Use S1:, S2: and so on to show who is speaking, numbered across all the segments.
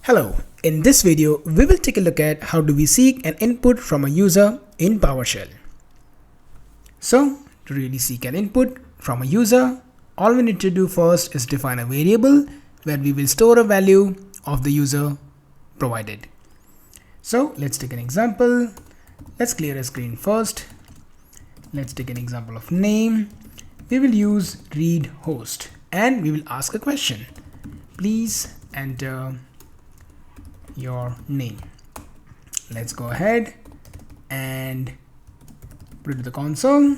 S1: Hello, in this video we will take a look at how do we seek an input from a user in PowerShell. So to really seek an input from a user, all we need to do first is define a variable where we will store a value of the user provided. So let's take an example. Let's clear a screen first. Let's take an example of name. We will use read host and we will ask a question. Please enter your name. Let's go ahead and put it to the console.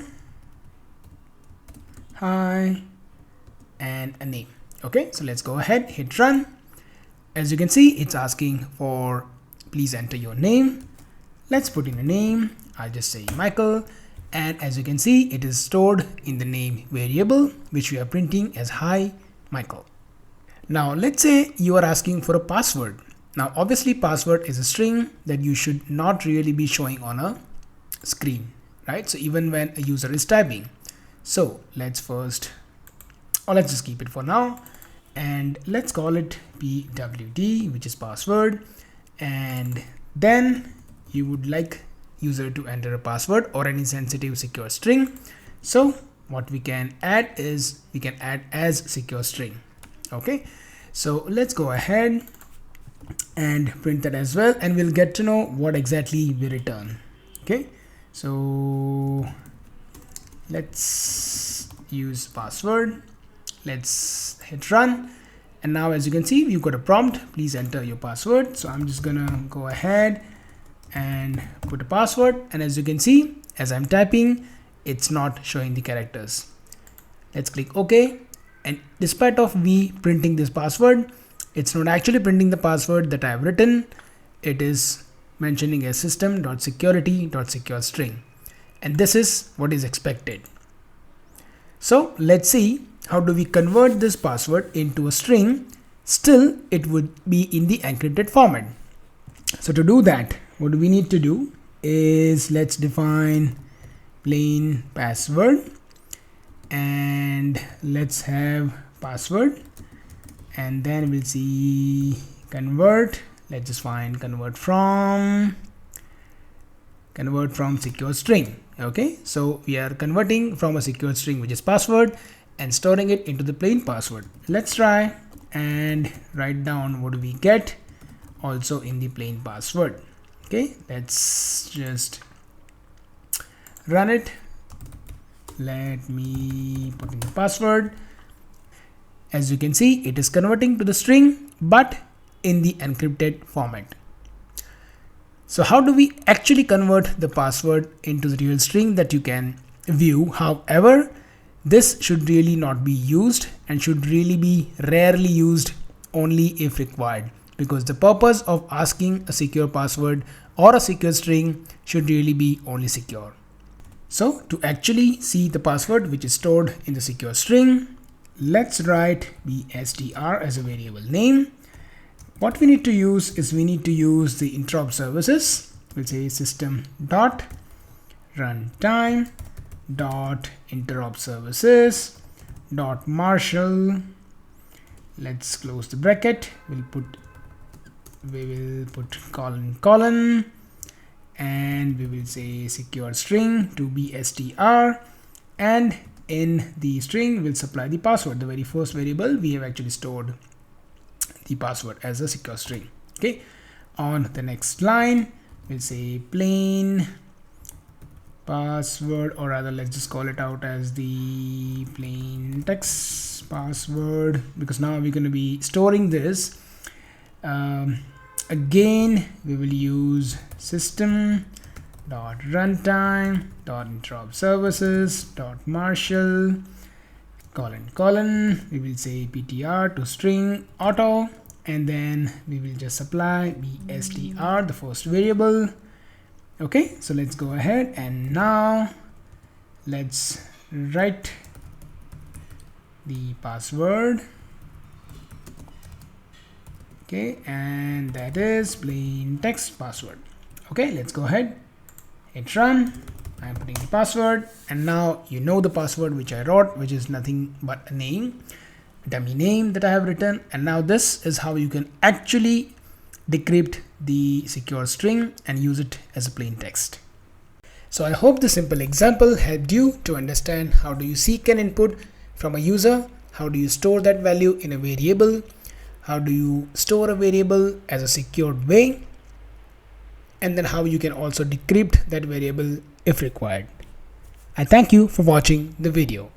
S1: Hi and a name. Okay, so let's go ahead, hit run. As you can see, it's asking for please enter your name. Let's put in a name. I'll just say Michael, and as you can see, it is stored in the name variable which we are printing as hi Michael. Now let's say you are asking for a password. Now obviously password is a string that you should not really be showing on a screen, right? So even when a user is typing. So let's just keep it for now and let's call it pwd, which is password, and then you would like user to enter a password or any sensitive secure string. So what we can add is we can add as secure string. Okay, so let's go ahead and print that as well, and we'll get to know what exactly we return. Okay, so let's use password. Let's hit run, and now as you can see, we've got a prompt, please enter your password. So I'm just gonna go ahead and put a password, and as you can see, as I'm typing, it's not showing the characters. Let's click OK, and despite of me printing this password, it's not actually printing the password that I have written. It is mentioning a system.security.secure string, and this is what is expected. So let's see how do we convert this password into a string. Still it would be in the encrypted format. So to do that, what we need to do is let's define plain password, and let's have password, and then we'll see convert. Let's just find convert from secure string. Okay, so we are converting from a secure string, which is password, and storing it into the plain password. Let's try and write down what do we get also in the plain password. Okay, let's just run it. Let me put in the password. As you can see, it is converting to the string, but in the encrypted format. So how do we actually convert the password into the real string that you can view? However, this should really not be used and should really be rarely used, only if required, because the purpose of asking a secure password or a secure string should really be only secure. So to actually see the password which is stored in the secure string, let's write bstr as a variable name. What we need to use is we need to use the interrupt services. We'll say system dot runtime dot interrupt services dot marshal. Let's close the bracket. We will put colon, and we will say secure string to bstr, and in the string we'll supply the password. The very first variable we have actually stored the password as a secure string. Okay, on the next line we'll say plain password, or rather let's just call it out as the plain text password, because now we're going to be storing this. Again we will use system dot runtime dot interrupt services dot marshal colon, we will say ptr to string auto, and then we will just supply bstr, the first variable. Okay, so let's go ahead and now let's write the password. Okay, and that is plain text password. Okay, let's go ahead, hit run. I'm putting the password, and now you know the password which I wrote, which is nothing but a name, dummy name that I have written. And now this is how you can actually decrypt the secure string and use it as a plain text. So I hope this simple example helped you to understand how do you seek an input from a user, how do you store that value in a variable, how do you store a variable as a secured way, and then how you can also decrypt that variable if required. I thank you for watching the video.